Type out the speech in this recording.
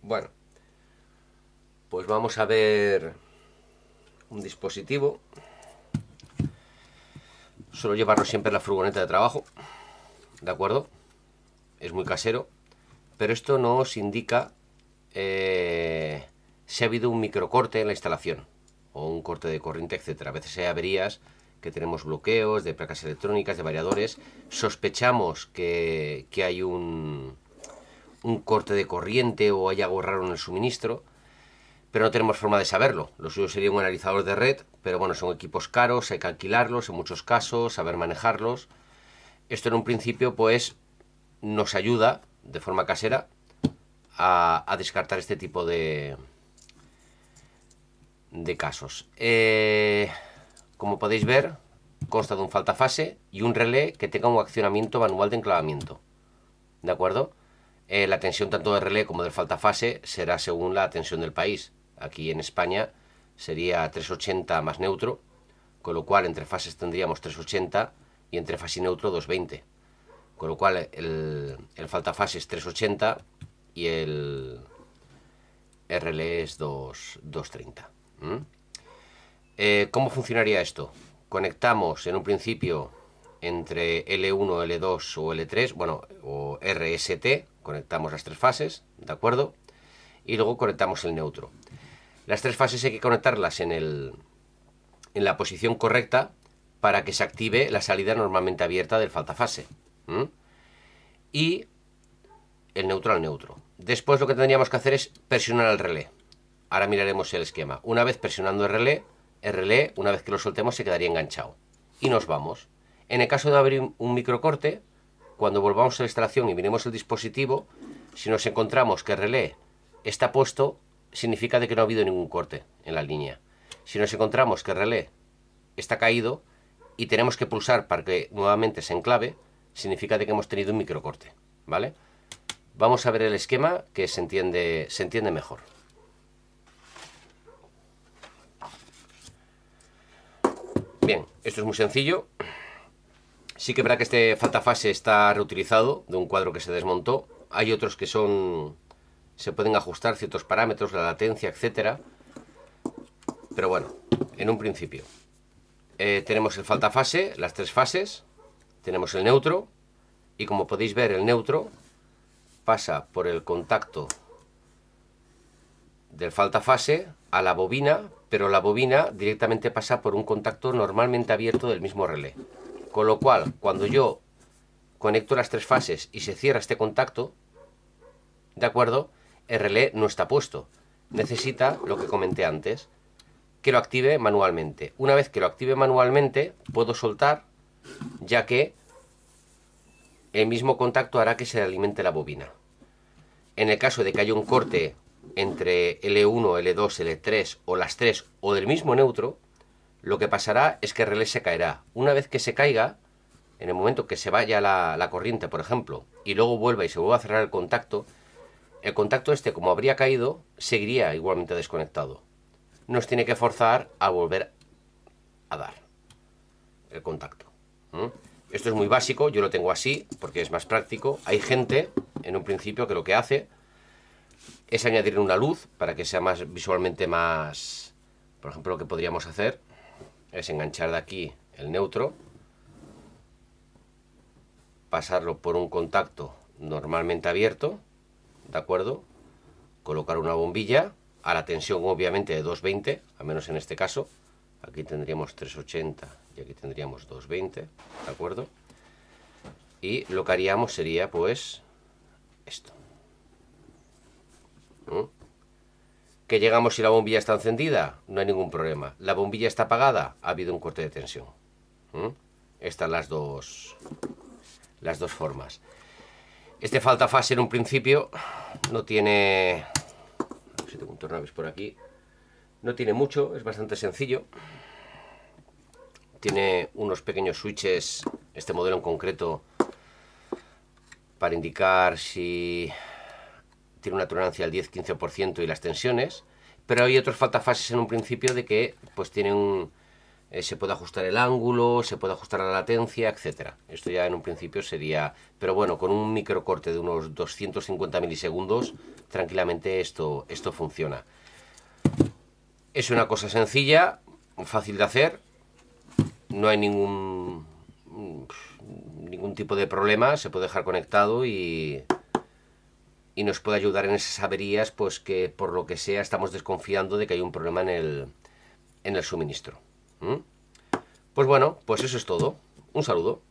Bueno, pues vamos a ver un dispositivo. Suelo llevarlo siempre en la furgoneta de trabajo, ¿de acuerdo? Es muy casero, pero esto nos indica si ha habido un microcorte en la instalación o un corte de corriente, etcétera. A veces hay averías que tenemos bloqueos de placas electrónicas, de variadores. Sospechamos que hay un corte de corriente o hay algo raro en el suministro, pero no tenemos forma de saberlo. Lo suyo sería un analizador de red, pero bueno, son equipos caros, hay que alquilarlos en muchos casos, saber manejarlos. Esto en un principio pues nos ayuda de forma casera a descartar este tipo de casos. Como podéis ver, consta de un faltafase y un relé que tenga un accionamiento manual de enclavamiento. ¿De acuerdo? La tensión tanto del relé como del faltafase será según la tensión del país. Aquí en España sería 380 más neutro, con lo cual entre fases tendríamos 380 y entre fase y neutro 220. Con lo cual el faltafase es 380 y el relé es 230. ¿Cómo funcionaría esto? Conectamos en un principio entre L1, L2 o L3, bueno, o RST, conectamos las tres fases, ¿de acuerdo? Y luego conectamos el neutro. Las tres fases hay que conectarlas en la posición correcta para que se active la salida normalmente abierta del faltafase. Y el neutro al neutro. Después lo que tendríamos que hacer es presionar el relé. Ahora miraremos el esquema. Una vez presionando el relé, una vez que lo soltemos, se quedaría enganchado. Y nos vamos. En el caso de abrir un microcorte, cuando volvamos a la instalación y miremos el dispositivo, si nos encontramos que el relé está puesto, significa de que no ha habido ningún corte en la línea. Si nos encontramos que el relé está caído y tenemos que pulsar para que nuevamente se enclave, significa de que hemos tenido un microcorte, ¿vale? Vamos a ver el esquema que se entiende mejor. Bien, esto es muy sencillo. Sí que verá que este faltafase está reutilizado de un cuadro que se desmontó. Hay otros que se pueden ajustar ciertos parámetros, la latencia, etcétera. Pero bueno, en un principio tenemos el faltafase, las tres fases, tenemos el neutro y como podéis ver el neutro pasa por el contacto del faltafase a la bobina, pero la bobina directamente pasa por un contacto normalmente abierto del mismo relé. Con lo cual, cuando yo conecto las tres fases y se cierra este contacto, ¿de acuerdo? El relé no está puesto. Necesita, lo que comenté antes, que lo active manualmente. Una vez que lo active manualmente, puedo soltar, ya que el mismo contacto hará que se alimente la bobina. En el caso de que haya un corte entre L1, L2, L3 o las tres o del mismo neutro, lo que pasará es que el relé se caerá. Una vez que se caiga, en el momento que se vaya la corriente, por ejemplo, y luego vuelva y se vuelva a cerrar el contacto este, como habría caído, seguiría igualmente desconectado. Nos tiene que forzar a volver a dar el contacto. Esto es muy básico, yo lo tengo así porque es más práctico. Hay gente, en un principio, que lo que hace es añadir una luz para que sea más visualmente más... Por ejemplo, lo que podríamos hacer es enganchar de aquí el neutro, pasarlo por un contacto normalmente abierto, ¿de acuerdo? Colocar una bombilla a la tensión obviamente de 220, al menos en este caso. Aquí tendríamos 380 y aquí tendríamos 220, ¿de acuerdo? Y lo que haríamos sería pues esto. ¿Que llegamos si la bombilla está encendida? No hay ningún problema. ¿La bombilla está apagada? Ha habido un corte de tensión. Estas las dos formas. Este faltafase en un principio no tiene... A ver si tengo un tornavis por aquí. No tiene mucho, es bastante sencillo. Tiene unos pequeños switches, este modelo en concreto, para indicar si tiene una tolerancia al 10-15% y las tensiones, pero hay otros faltafases en un principio de que pues tienen Se puede ajustar el ángulo, se puede ajustar la latencia, etcétera. Esto ya en un principio sería... Pero bueno, con un microcorte de unos 250 milisegundos, tranquilamente esto funciona. Es una cosa sencilla, fácil de hacer, no hay ningún tipo de problema, se puede dejar conectado y nos puede ayudar en esas averías, pues que por lo que sea estamos desconfiando de que hay un problema en el suministro. Pues bueno, pues eso es todo. Un saludo.